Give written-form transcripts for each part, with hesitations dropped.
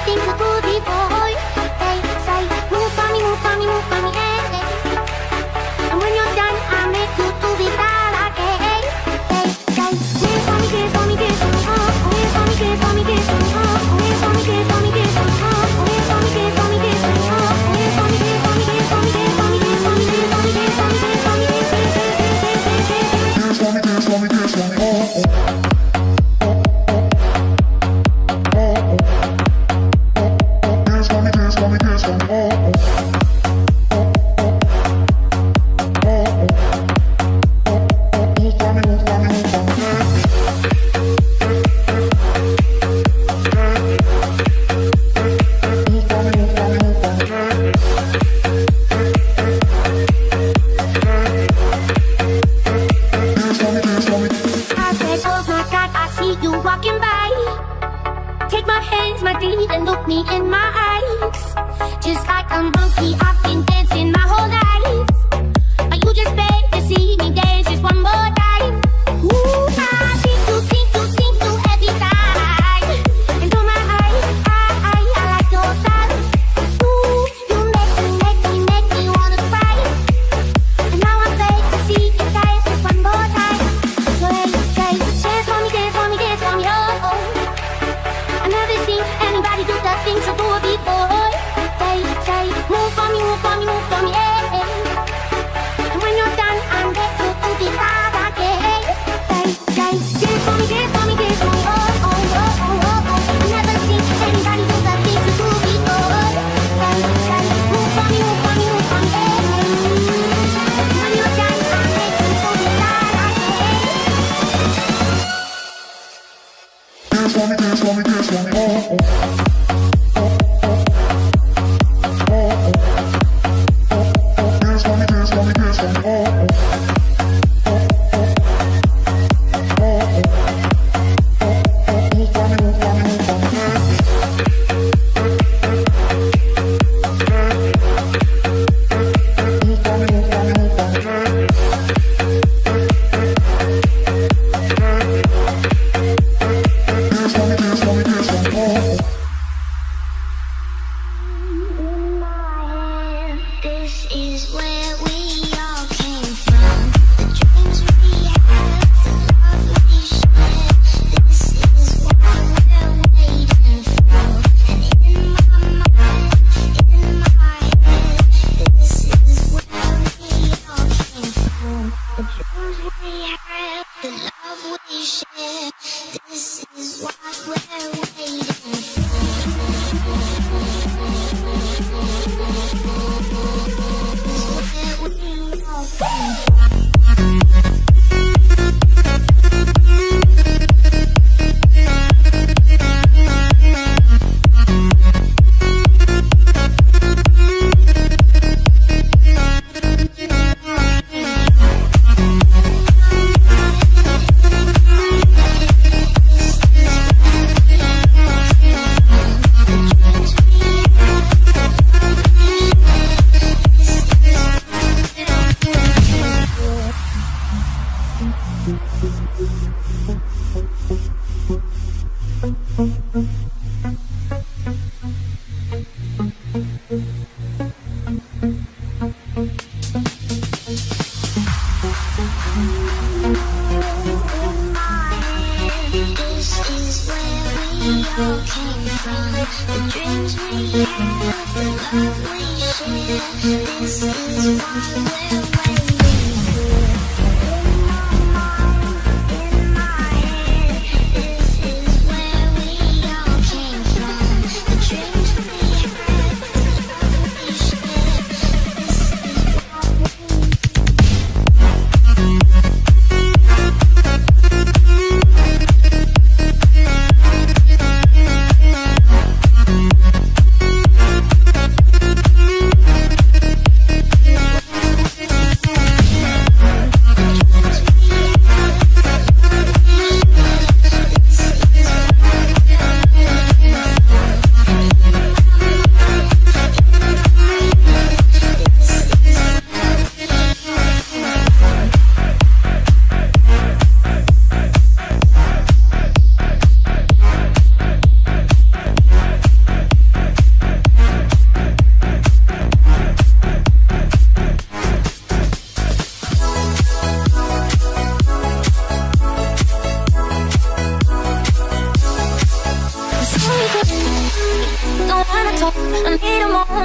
things you do before. They say, move for me, move for me, move for me, hey, hey. And when you're done, I make you do it all again. They say, kiss for me, kiss for me, kiss for me, oh. Kiss for me, kiss for me, kiss for me, oh. Kiss for me, kiss for me, kiss for me, oh. Kiss for me, kiss for me, kiss for me, oh. Kiss for me, kiss for me, kiss for me, kiss for me, kiss for me, kiss for me, kiss for me, kiss for me, kiss, kiss, kiss, kiss, kiss, kiss, kiss. Kiss for me, kiss for me, kiss for me, oh, oh. And look me in my eyes, just like a monkey. I've been dancing my whole life, but you just beg to see me dance just one more time. Ooh, I see you every time. And oh my, I like your style. Ooh, you make me wanna cry. And now I'm begging to see you dance just one more time. So say, dance for me, dance for me, dance for me, oh, oh. I never seen anybody do the things you do before. They say, move for me, move for me, move for me, hey, hey. And when you're done, I'm there to do the right again. They say, dance for me, dance for me, dance for me, oh, oh, oh, oh, oh, oh. I never seen anybody do the things you do before. They say, move for me, move for me, move for me, hey, hey. And when you're done, I'm there to do the right again. Dance for me, dance for me, dance for me, oh, oh.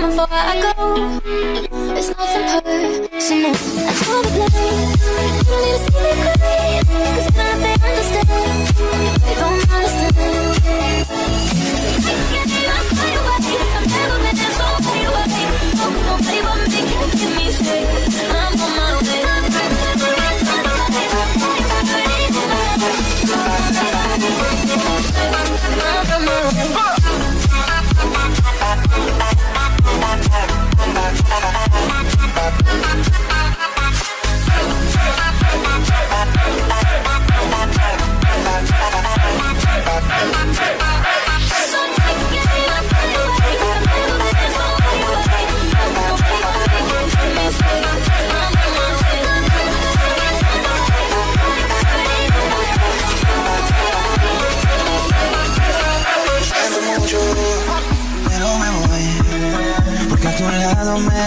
before I go. It's nothing personal. I told the blame. You don't need to see me cry, 'cause even if they understand, they don't understand. I've never been so way away. Nobody but me can keep me straight. I'm on my way.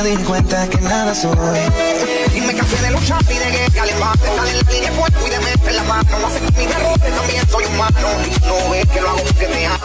Me di cuenta que nada soy. Y me cansé de luchar y de guerra, el embate, estar en la línea fuerte y de meter la mano. No acepto mis errores, también soy humano. Y no ves que lo hago porque te amo.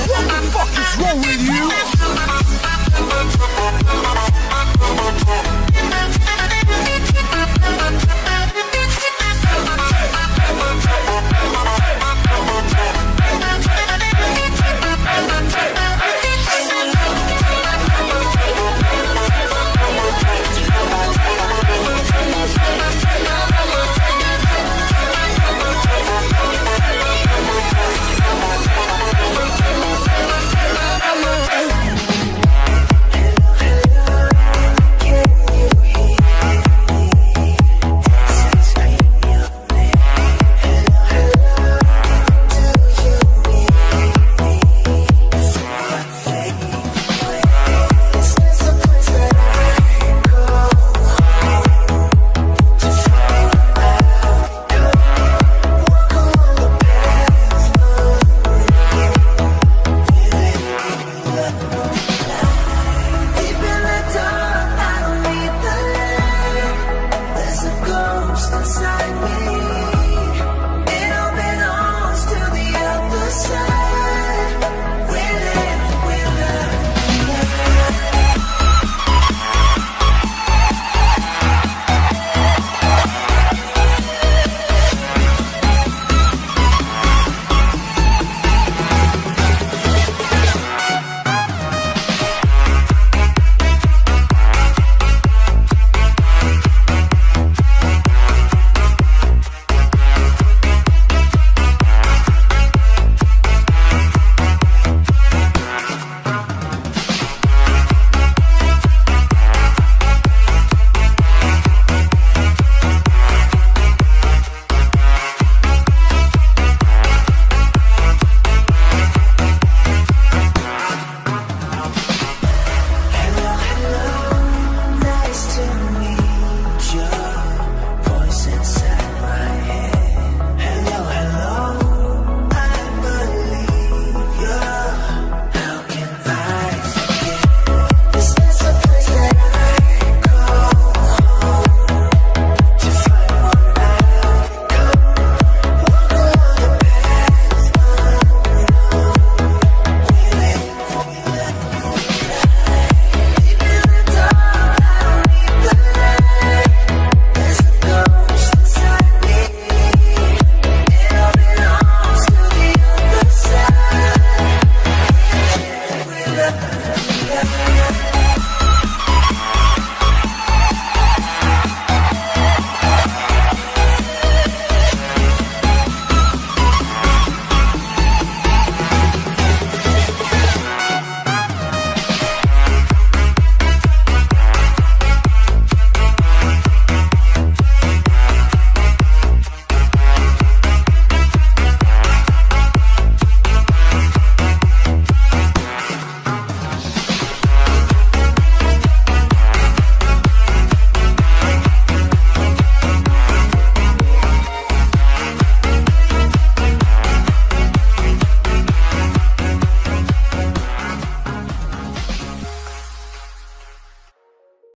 What the fuck is wrong with you?